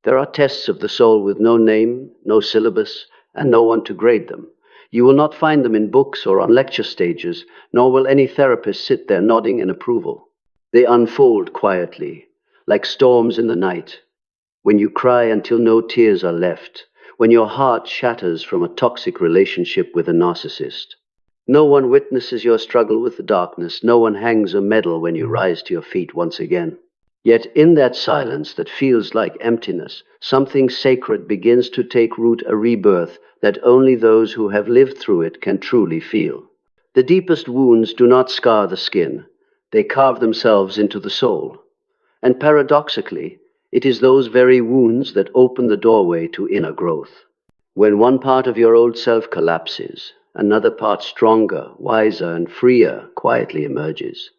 There are tests of the soul with no name, no syllabus, and no one to grade them. You will not find them in books or on lecture stages, nor will any therapist sit there nodding in approval. They unfold quietly, like storms in the night, when you cry until no tears are left, when your heart shatters from a toxic relationship with a narcissist. No one witnesses your struggle with the darkness. No one hangs a medal when you rise to your feet once again. Yet in that silence that feels like emptiness, something sacred begins to take root, a rebirth that only those who have lived through it can truly feel. The deepest wounds do not scar the skin. They carve themselves into the soul. And paradoxically, it is those very wounds that open the doorway to inner growth. When one part of your old self collapses, another part stronger, wiser, and freer quietly emerges.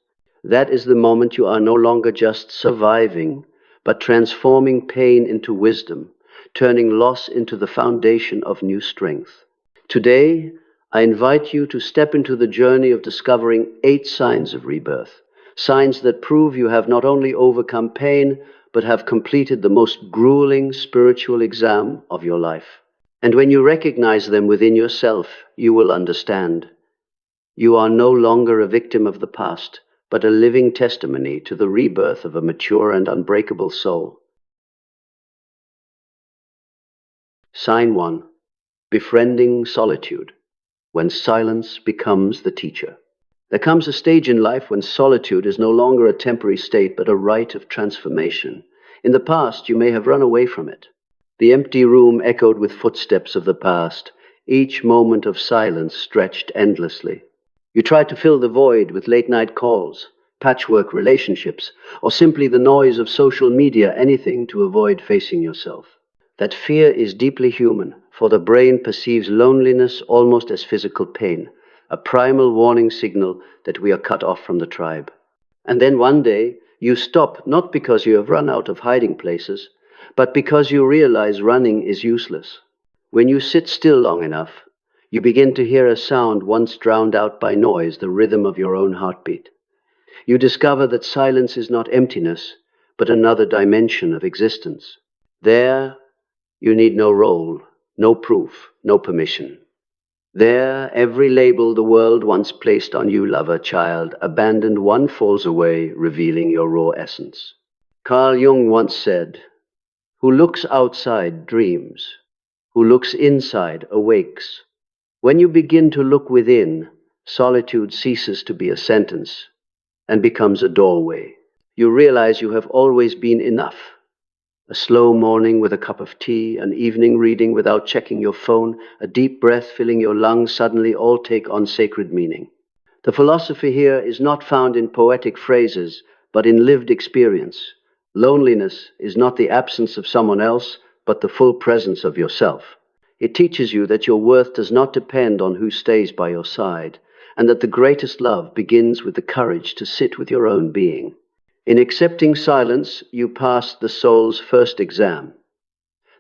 That is the moment you are no longer just surviving, but transforming pain into wisdom, turning loss into the foundation of new strength. Today, I invite you to step into the journey of discovering 8 signs of rebirth, signs that prove you have not only overcome pain, but have completed the most grueling spiritual exam of your life. And when you recognize them within yourself, you will understand. You are no longer a victim of the past, but a living testimony to the rebirth of a mature and unbreakable soul. Sign 1. Befriending solitude, when silence becomes the teacher. There comes a stage in life when solitude is no longer a temporary state, but a rite of transformation. In the past, you may have run away from it. The empty room echoed with footsteps of the past, each moment of silence stretched endlessly. You tried to fill the void with late-night calls, patchwork relationships, or simply the noise of social media, anything to avoid facing yourself. That fear is deeply human, for the brain perceives loneliness almost as physical pain, a primal warning signal that we are cut off from the tribe. And then one day, you stop, not because you have run out of hiding places, but because you realize running is useless. When you sit still long enough, you begin to hear a sound once drowned out by noise, the rhythm of your own heartbeat. You discover that silence is not emptiness, but another dimension of existence. There, you need no role, no proof, no permission. There, every label the world once placed on you, lover, child, abandoned, one falls away, revealing your raw essence. Carl Jung once said, "Who looks outside dreams, who looks inside awakes." When you begin to look within, solitude ceases to be a sentence and becomes a doorway. You realize you have always been enough. A slow morning with a cup of tea, an evening reading without checking your phone, a deep breath filling your lungs, suddenly all take on sacred meaning. The philosophy here is not found in poetic phrases, but in lived experience. Loneliness is not the absence of someone else, but the full presence of yourself. It teaches you that your worth does not depend on who stays by your side, and that the greatest love begins with the courage to sit with your own being. In accepting silence, you pass the soul's first exam,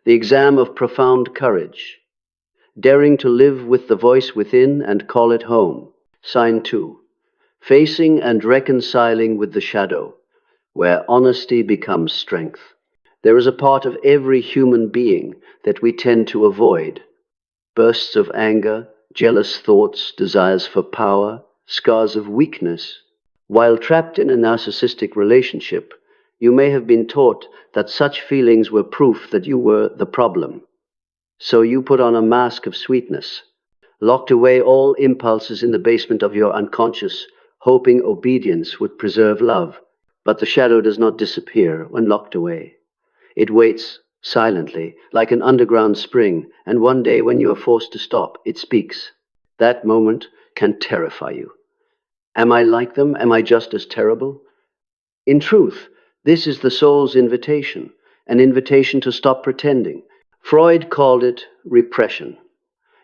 the exam of profound courage, daring to live with the voice within and call it home. Sign 2, facing and reconciling with the shadow, where honesty becomes strength. There is a part of every human being that we tend to avoid. Bursts of anger, jealous thoughts, desires for power, scars of weakness. While trapped in a narcissistic relationship, you may have been taught that such feelings were proof that you were the problem. So you put on a mask of sweetness, locked away all impulses in the basement of your unconscious, hoping obedience would preserve love. But the shadow does not disappear when locked away. It waits silently, like an underground spring, and one day when you are forced to stop, it speaks. That moment can terrify you. Am I like them? Am I just as terrible? In truth, this is the soul's invitation, an invitation to stop pretending. Freud called it repression.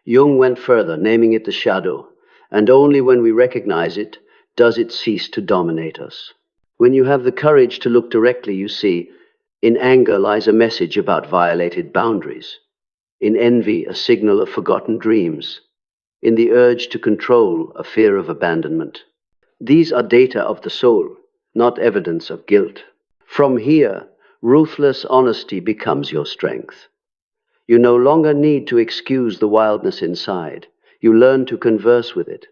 Jung went further, naming it the shadow, and only when we recognize it does it cease to dominate us. When you have the courage to look directly, you see, in anger lies a message about violated boundaries. In envy, a signal of forgotten dreams. In the urge to control, a fear of abandonment. These are data of the soul, not evidence of guilt. From here, Ruthless honesty becomes your strength. You no longer need to excuse the wildness inside. You learn to converse with it.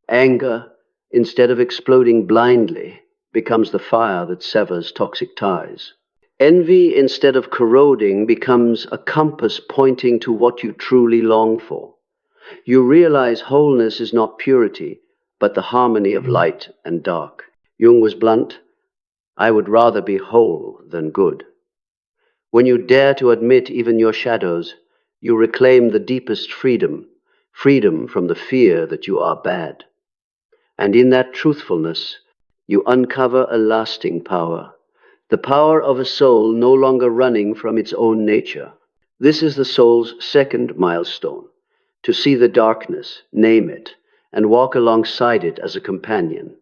Anger, instead of exploding blindly, becomes the fire that severs toxic ties. Envy, instead of corroding, becomes a compass pointing to what you truly long for. You realize wholeness is not purity, but the harmony of light and dark. Jung was blunt. I would rather be whole than good. When you dare to admit even your shadows, you reclaim the deepest freedom, freedom from the fear that you are bad. And in that truthfulness, you uncover a lasting power, the power of a soul no longer running from its own nature. This is the soul's second milestone, to see the darkness, name it, and walk alongside it as a companion,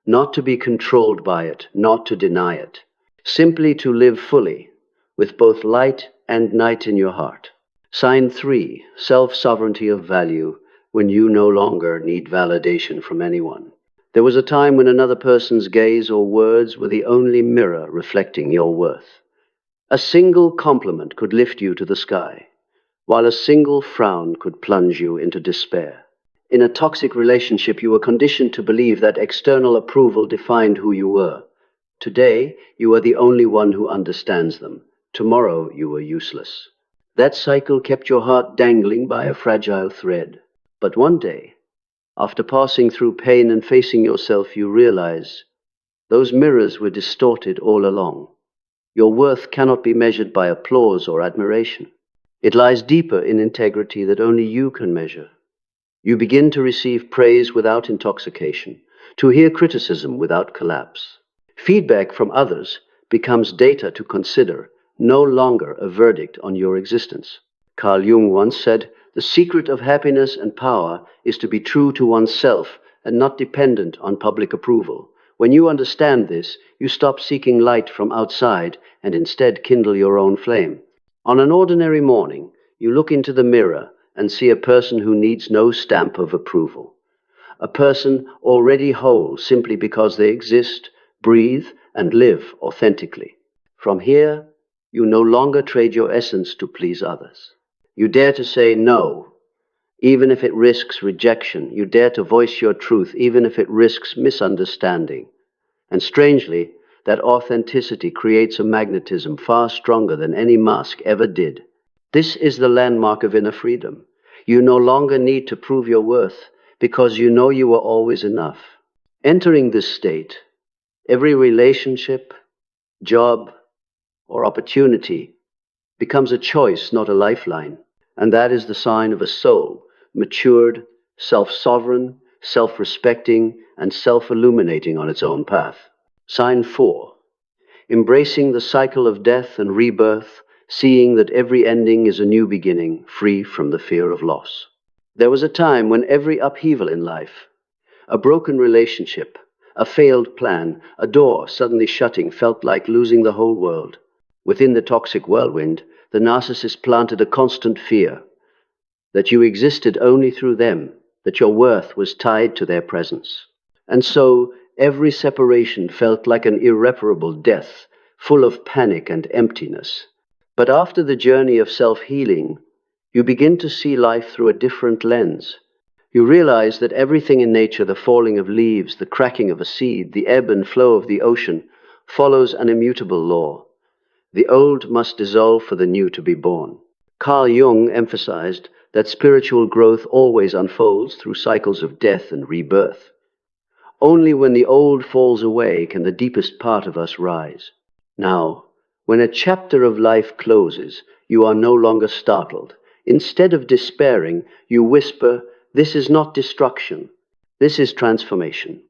not to be controlled by it, not to deny it, simply to live fully, with both light and night in your heart. Sign 3, self-sovereignty of value, when you no longer need validation from anyone. There was a time when another person's gaze or words were the only mirror reflecting your worth. A single compliment could lift you to the sky, while a single frown could plunge you into despair. In a toxic relationship, you were conditioned to believe that external approval defined who you were. Today, you are the only one who understands them. Tomorrow, you were useless. That cycle kept your heart dangling by a fragile thread. But one day, after passing through pain and facing yourself, you realize those mirrors were distorted all along. Your worth cannot be measured by applause or admiration. It lies deeper in integrity that only you can measure. You begin to receive praise without intoxication, to hear criticism without collapse. Feedback from others becomes data to consider, no longer a verdict on your existence. Carl Jung once said, "The secret of happiness and power is to be true to oneself and not dependent on public approval." When you understand this, you stop seeking light from outside and instead kindle your own flame. On an ordinary morning, you look into the mirror and see a person who needs no stamp of approval. A person already whole simply because they exist, breathe, and live authentically. From here, you no longer trade your essence to please others. You dare to say no, even if it risks rejection. You dare to voice your truth, even if it risks misunderstanding. And strangely, that authenticity creates a magnetism far stronger than any mask ever did. This is the landmark of inner freedom. You no longer need to prove your worth because you know you are always enough. Entering this state, every relationship, job, or opportunity becomes a choice, not a lifeline. And that is the sign of a soul, matured, self-sovereign, self-respecting, and self-illuminating on its own path. Sign 4, embracing the cycle of death and rebirth, seeing that every ending is a new beginning, free from the fear of loss. There was a time when every upheaval in life, a broken relationship, a failed plan, a door suddenly shutting, felt like losing the whole world. Within the toxic whirlwind, the narcissist planted a constant fear that you existed only through them, that your worth was tied to their presence. And so, every separation felt like an irreparable death, full of panic and emptiness. But after the journey of self-healing, you begin to see life through a different lens. You realize that everything in nature, the falling of leaves, the cracking of a seed, the ebb and flow of the ocean, follows an immutable law. The old must dissolve for the new to be born. Carl Jung emphasized that spiritual growth always unfolds through cycles of death and rebirth. Only when the old falls away can the deepest part of us rise. Now, when a chapter of life closes, you are no longer startled. Instead of despairing, you whisper, "This is not destruction. This is transformation."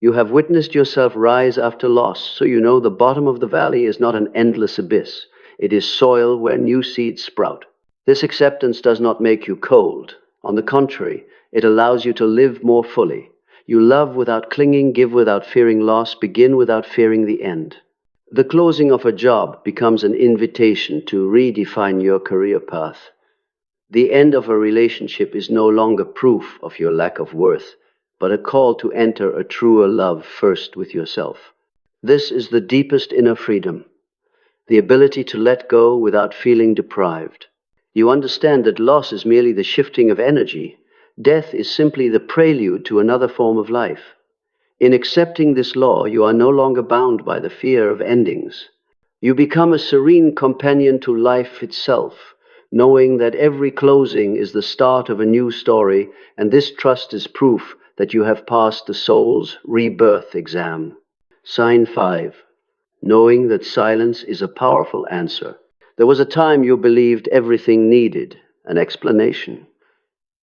You have witnessed yourself rise after loss, so you know the bottom of the valley is not an endless abyss. It is soil where new seeds sprout. This acceptance does not make you cold. On the contrary, it allows you to live more fully. You love without clinging, give without fearing loss, begin without fearing the end. The closing of a job becomes an invitation to redefine your career path. The end of a relationship is no longer proof of your lack of worth, but a call to enter a truer love first with yourself. This is the deepest inner freedom. the ability to let go without feeling deprived. You understand that loss is merely the shifting of energy. Death is simply the prelude to another form of life. In accepting this law, you are no longer bound by the fear of endings. You become a serene companion to life itself, knowing that every closing is the start of a new story, and this trust is proof that you have passed the soul's rebirth exam. Sign 5. Knowing that silence is a powerful answer. There was a time you believed everything needed an explanation.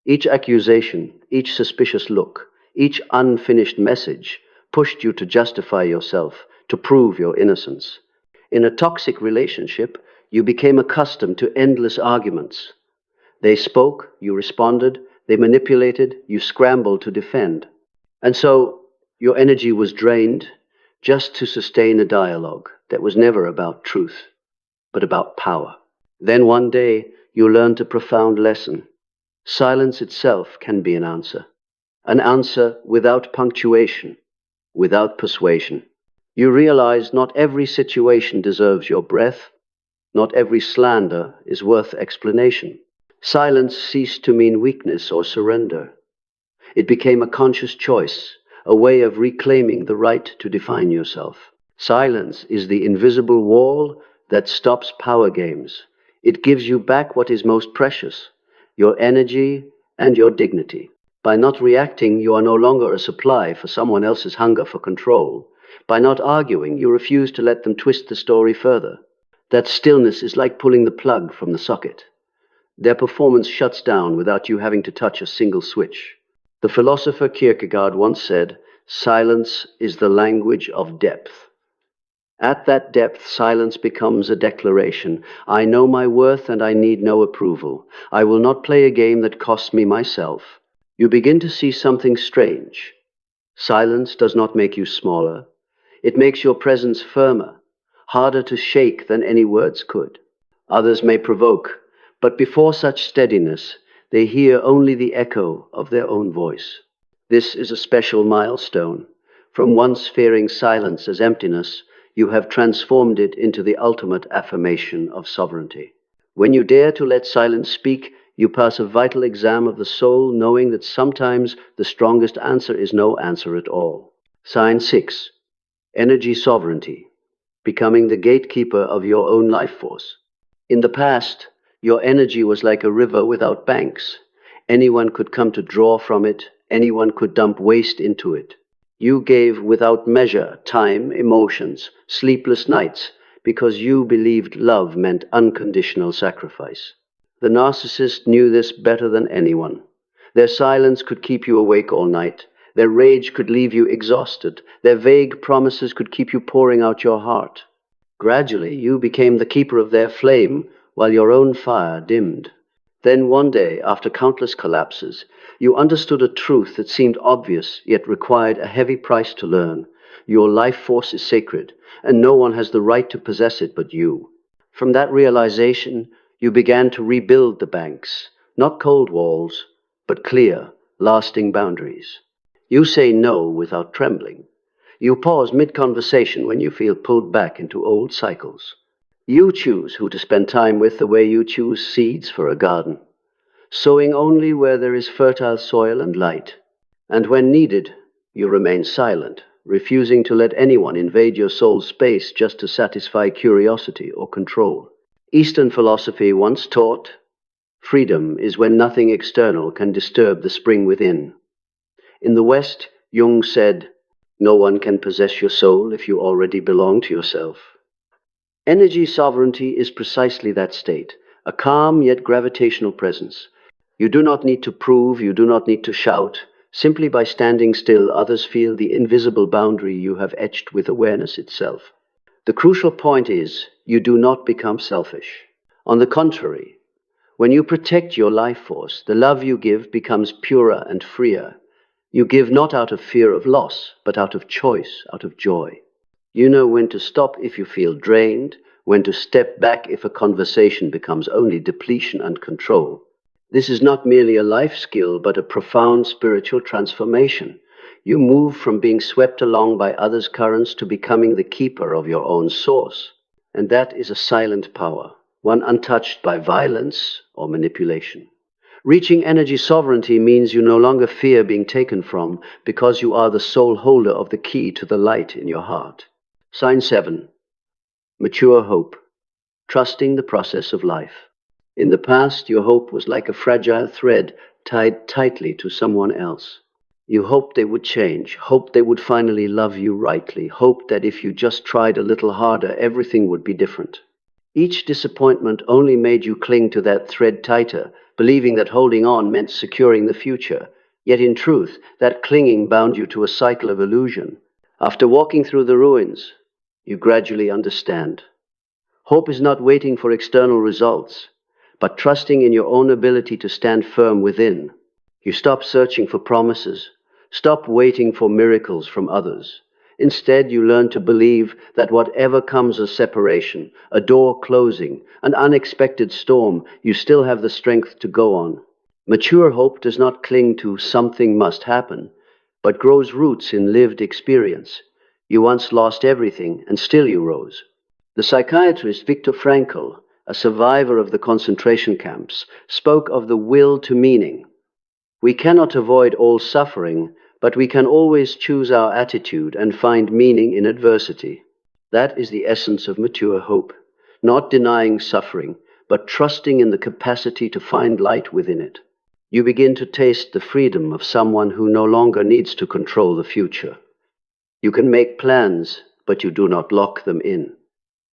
Each accusation, each suspicious look, each unfinished message pushed you to justify yourself, to prove your innocence. In a toxic relationship, you became accustomed to endless arguments. They spoke, you responded, they manipulated, you scrambled to defend. And so your energy was drained just to sustain a dialogue that was never about truth, but about power. Then one day you learned a profound lesson. Silence itself can be an answer without punctuation, without persuasion. You realize not every situation deserves your breath, not every slander is worth explanation. Silence ceased to mean weakness or surrender. It became a conscious choice, a way of reclaiming the right to define yourself. Silence is the invisible wall that stops power games. It gives you back what is most precious, your energy and your dignity. By not reacting, you are no longer a supply for someone else's hunger for control. By not arguing, you refuse to let them twist the story further. That stillness is like pulling the plug from the socket. Their performance shuts down without you having to touch a single switch. The philosopher Kierkegaard once said, "Silence is the language of depth." At that depth, silence becomes a declaration. I know my worth and I need no approval. I will not play a game that costs me myself. You begin to see something strange. Silence does not make you smaller. It makes your presence firmer, harder to shake than any words could. Others may provoke, but before such steadiness, they hear only the echo of their own voice. This is a special milestone. From once fearing silence as emptiness, you have transformed it into the ultimate affirmation of sovereignty. When you dare to let silence speak, you pass a vital exam of the soul, knowing that sometimes the strongest answer is no answer at all. Sign 6. Energy sovereignty. Becoming the gatekeeper of your own life force. In the past, your energy was like a river without banks. Anyone could come to draw from it. Anyone could dump waste into it. You gave without measure time, emotions, sleepless nights, because you believed love meant unconditional sacrifice. The narcissist knew this better than anyone. Their silence could keep you awake all night. Their rage could leave you exhausted. Their vague promises could keep you pouring out your heart. Gradually, you became the keeper of their flame, while your own fire dimmed. Then one day, after countless collapses, you understood a truth that seemed obvious, yet required a heavy price to learn. Your life force is sacred, and no one has the right to possess it but you. From that realization, you began to rebuild the banks, not cold walls, but clear, lasting boundaries. You say no without trembling. You pause mid-conversation when you feel pulled back into old cycles. You choose who to spend time with the way you choose seeds for a garden, sowing only where there is fertile soil and light. And when needed, you remain silent, refusing to let anyone invade your soul's space just to satisfy curiosity or control. Eastern philosophy once taught, freedom is when nothing external can disturb the spring within. In the West, Jung said, no one can possess your soul if you already belong to yourself. Energy sovereignty is precisely that state, a calm yet gravitational presence. You do not need to prove, you do not need to shout. Simply by standing still, others feel the invisible boundary you have etched with awareness itself. The crucial point is, you do not become selfish. On the contrary, when you protect your life force, the love you give becomes purer and freer. You give not out of fear of loss, but out of choice, out of joy. You know when to stop if you feel drained, when to step back if a conversation becomes only depletion and control. This is not merely a life skill, but a profound spiritual transformation. You move from being swept along by others' currents to becoming the keeper of your own source. And that is a silent power, one untouched by violence or manipulation. Reaching energy sovereignty means you no longer fear being taken from, because you are the sole holder of the key to the light in your heart. Sign 7. Mature hope, trusting the process of life. In the past, your hope was like a fragile thread tied tightly to someone else. You hoped they would change, hoped they would finally love you rightly, hoped that if you just tried a little harder, everything would be different. Each disappointment only made you cling to that thread tighter, believing that holding on meant securing the future. Yet in truth, that clinging bound you to a cycle of illusion. After walking through the ruins, you gradually understand. Hope is not waiting for external results, but trusting in your own ability to stand firm within. You stop searching for promises, stop waiting for miracles from others. Instead, you learn to believe that whatever comes as separation, a door closing, an unexpected storm, you still have the strength to go on. Mature hope does not cling to something must happen, but grows roots in lived experience. You once lost everything, and still you rose. The psychiatrist Viktor Frankl, a survivor of the concentration camps, spoke of the will to meaning. We cannot avoid all suffering, but we can always choose our attitude and find meaning in adversity. That is the essence of mature hope, not denying suffering, but trusting in the capacity to find light within it. You begin to taste the freedom of someone who no longer needs to control the future. You can make plans, but you do not lock them in.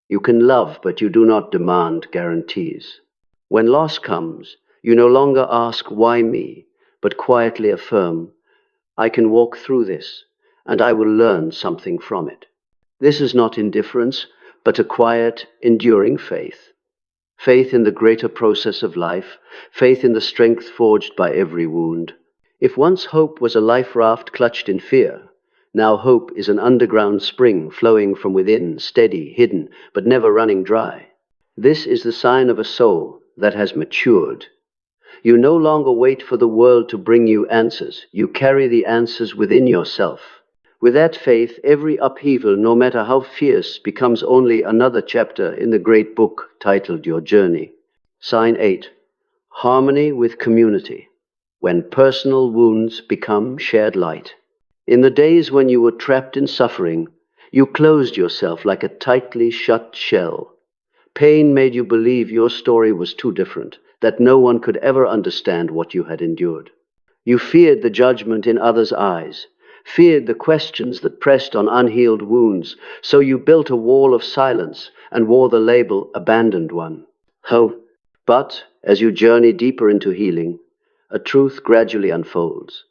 You can love, but you do not demand guarantees. When loss comes, you no longer ask, "Why me?" but quietly affirm, "I can walk through this, and I will learn something from it." This is not indifference, but a quiet, enduring faith. Faith in the greater process of life, faith in the strength forged by every wound. If once hope was a life raft clutched in fear, now hope is an underground spring flowing from within, steady, hidden, but never running dry. This is the sign of a soul that has matured. You no longer wait for the world to bring you answers. You carry the answers within yourself. With that faith, every upheaval, no matter how fierce, becomes only another chapter in the great book titled Your Journey. Sign 8. Harmony with community, when personal wounds become shared light. In the days when you were trapped in suffering, you closed yourself like a tightly shut shell. Pain made you believe your story was too different, that no one could ever understand what you had endured. You feared the judgment in others' eyes, feared the questions that pressed on unhealed wounds, so you built a wall of silence and wore the label abandoned one. But as you journey deeper into healing, a truth gradually unfolds.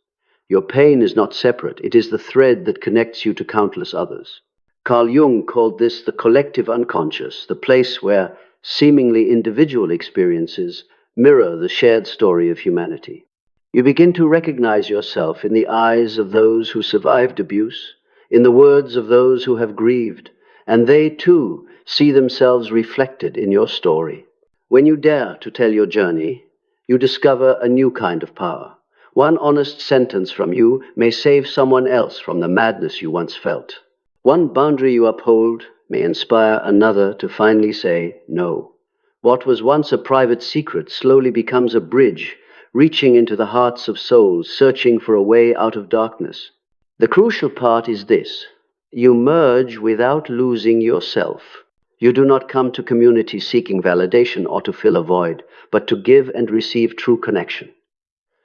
Your pain is not separate, it is the thread that connects you to countless others. Carl Jung called this the collective unconscious, the place where seemingly individual experiences mirror the shared story of humanity. You begin to recognize yourself in the eyes of those who survived abuse, in the words of those who have grieved, and they too see themselves reflected in your story. When you dare to tell your journey, you discover a new kind of power. One honest sentence from you may save someone else from the madness you once felt. One boundary you uphold may inspire another to finally say no. What was once a private secret slowly becomes a bridge, reaching into the hearts of souls, searching for a way out of darkness. The crucial part is this: you merge without losing yourself. You do not come to community seeking validation or to fill a void, but to give and receive true connection.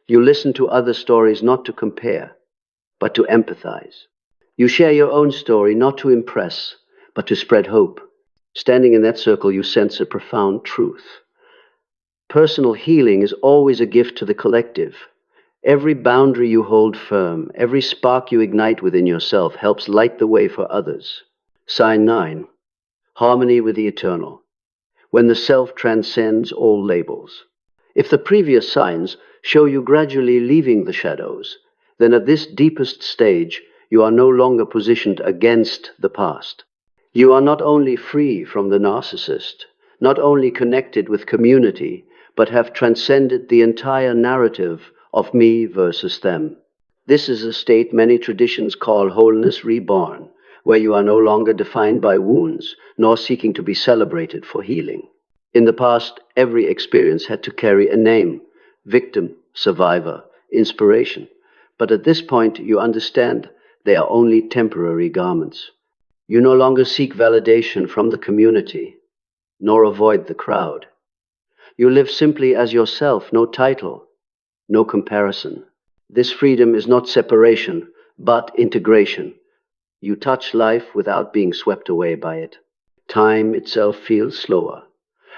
You listen to other stories not to compare, but to empathize. You share your own story not to impress, but to spread hope. Standing in that circle, you sense a profound truth. Personal healing is always a gift to the collective. Every boundary you hold firm, every spark you ignite within yourself helps light the way for others. Sign 9. Harmony with the eternal, when the self transcends all labels. If the previous signs show you gradually leaving the shadows, then at this deepest stage, you are no longer positioned against the past. You are not only free from the narcissist, not only connected with community, but have transcended the entire narrative of me versus them. This is a state many traditions call wholeness reborn, where you are no longer defined by wounds, nor seeking to be celebrated for healing. In the past, every experience had to carry a name: victim, survivor, inspiration. But at this point, you understand they are only temporary garments. You no longer seek validation from the community, nor avoid the crowd. You live simply as yourself, no title, no comparison. This freedom is not separation, but integration. You touch life without being swept away by it. Time itself feels slower.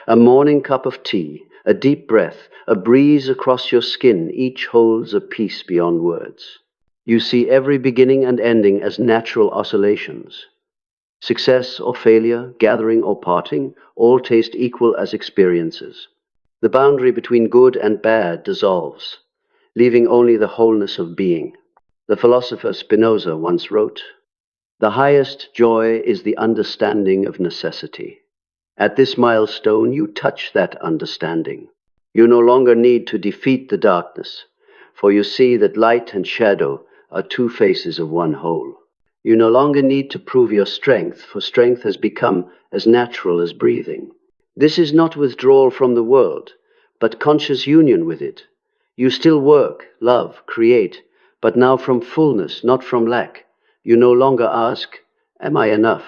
A morning cup of tea, a deep breath, a breeze across your skin, each holds a peace beyond words. You see every beginning and ending as natural oscillations. Success or failure, gathering or parting, all taste equal as experiences. The boundary between good and bad dissolves, leaving only the wholeness of being. The philosopher Spinoza once wrote, "The highest joy is the understanding of necessity." At this milestone, you touch that understanding. You no longer need to defeat the darkness, for you see that light and shadow are two faces of one whole. You no longer need to prove your strength, for strength has become as natural as breathing. This is not withdrawal from the world, but conscious union with it. You still work, love, create, but now from fullness, not from lack. You no longer ask, "Am I enough?"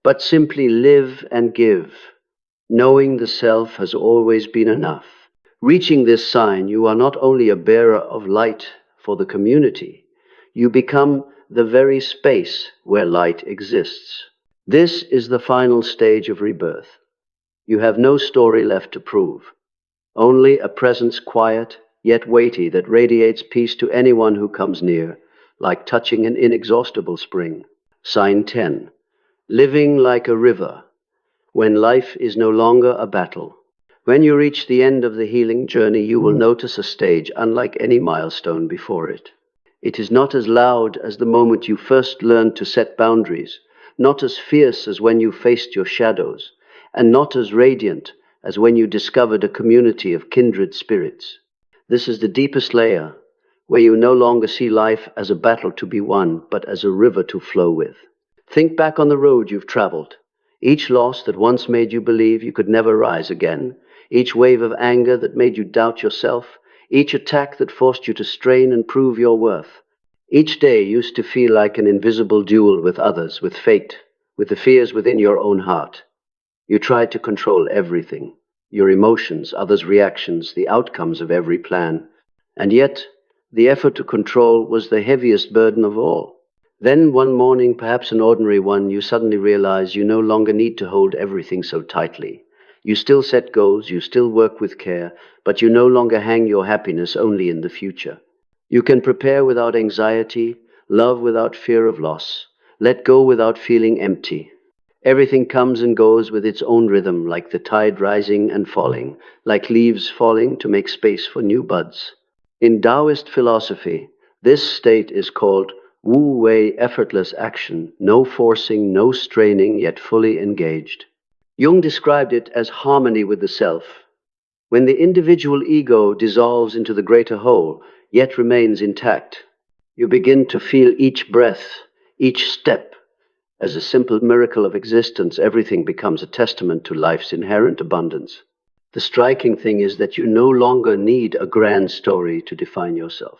but simply live and give, knowing the self has always been enough. Reaching this sign, you are not only a bearer of light for the community, you become the very space where light exists. This is the final stage of rebirth. You have no story left to prove, only a presence quiet yet weighty that radiates peace to anyone who comes near, like touching an inexhaustible spring. Sign 10. Living like a river, when life is no longer a battle. When you reach the end of the healing journey, you will notice a stage unlike any milestone before it. It is not as loud as the moment you first learned to set boundaries, not as fierce as when you faced your shadows, and not as radiant as when you discovered a community of kindred spirits. This is the deepest layer, where you no longer see life as a battle to be won, but as a river to flow with. Think back on the road you've traveled. Each loss that once made you believe you could never rise again, each wave of anger that made you doubt yourself, each attack that forced you to strain and prove your worth. Each day used to feel like an invisible duel with others, with fate, with the fears within your own heart. You tried to control everything, your emotions, others' reactions, the outcomes of every plan. And yet, the effort to control was the heaviest burden of all. Then one morning, perhaps an ordinary one, you suddenly realize you no longer need to hold everything so tightly. You still set goals, you still work with care, but you no longer hang your happiness only in the future. You can prepare without anxiety, love without fear of loss, let go without feeling empty. Everything comes and goes with its own rhythm, like the tide rising and falling, like leaves falling to make space for new buds. In Taoist philosophy, this state is called Wu Wei, effortless action, no forcing, no straining, yet fully engaged. Jung described it as harmony with the self. When the individual ego dissolves into the greater whole, yet remains intact, you begin to feel each breath, each step, as a simple miracle of existence. Everything becomes a testament to life's inherent abundance. The striking thing is that you no longer need a grand story to define yourself.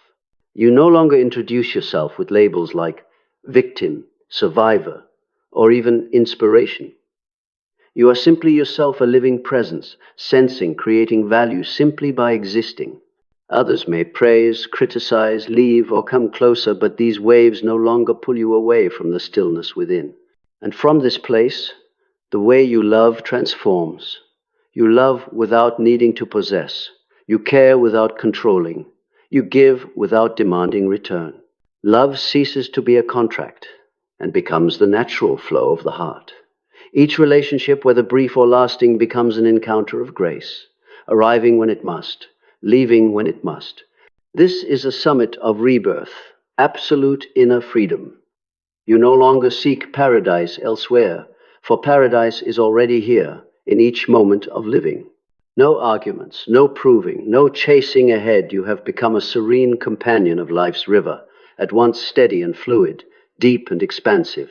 You no longer introduce yourself with labels like victim, survivor, or even inspiration. You are simply yourself, a living presence, sensing, creating value simply by existing. Others may praise, criticize, leave, or come closer, but these waves no longer pull you away from the stillness within. And from this place, the way you love transforms. You love without needing to possess. You care without controlling. You give without demanding return. Love ceases to be a contract and becomes the natural flow of the heart. Each relationship, whether brief or lasting, becomes an encounter of grace, arriving when it must, leaving when it must. This is a summit of rebirth, absolute inner freedom. You no longer seek paradise elsewhere, for paradise is already here in each moment of living. No arguments, no proving, no chasing ahead. You have become a serene companion of life's river, at once steady and fluid, deep and expansive.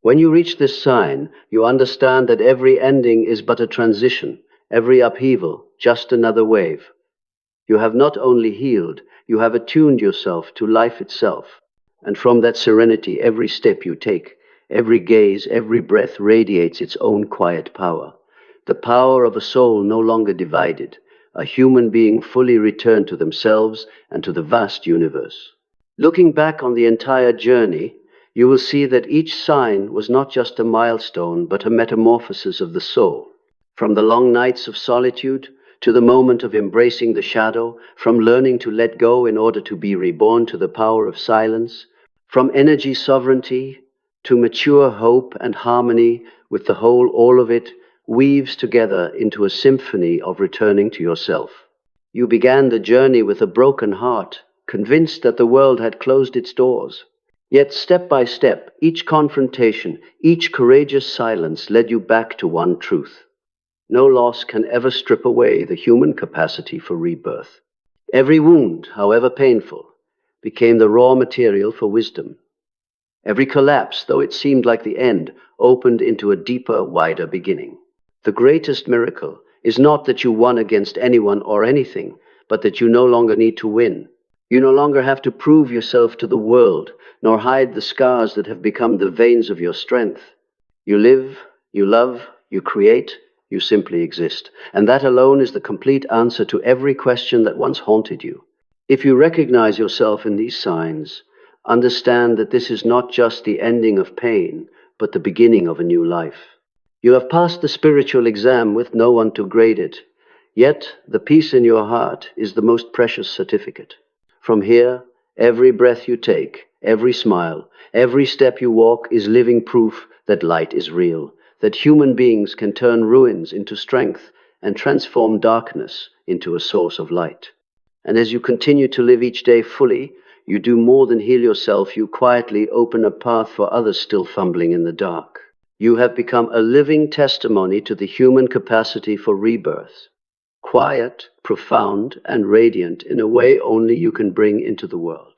When you reach this sign, you understand that every ending is but a transition, every upheaval just another wave. You have not only healed, you have attuned yourself to life itself. And from that serenity, every step you take, every gaze, every breath radiates its own quiet power. The power of a soul no longer divided, a human being fully returned to themselves and to the vast universe. Looking back on the entire journey, you will see that each sign was not just a milestone, but a metamorphosis of the soul. From the long nights of solitude to the moment of embracing the shadow, from learning to let go in order to be reborn to the power of silence, from energy sovereignty to mature hope and harmony with the whole, all of it weaves together into a symphony of returning to yourself. You began the journey with a broken heart, convinced that the world had closed its doors. Yet step by step, each confrontation, each courageous silence led you back to one truth. No loss can ever strip away the human capacity for rebirth. Every wound, however painful, became the raw material for wisdom. Every collapse, though it seemed like the end, opened into a deeper, wider beginning. The greatest miracle is not that you won against anyone or anything, but that you no longer need to win. You no longer have to prove yourself to the world, nor hide the scars that have become the veins of your strength. You live, you love, you create, you simply exist. And that alone is the complete answer to every question that once haunted you. If you recognize yourself in these signs, understand that this is not just the ending of pain, but the beginning of a new life. You have passed the spiritual exam with no one to grade it, yet the peace in your heart is the most precious certificate. From here, every breath you take, every smile, every step you walk is living proof that light is real, that human beings can turn ruins into strength and transform darkness into a source of light. And as you continue to live each day fully, you do more than heal yourself, you quietly open a path for others still fumbling in the dark. You have become a living testimony to the human capacity for rebirth. Quiet, profound, and radiant in a way only you can bring into the world.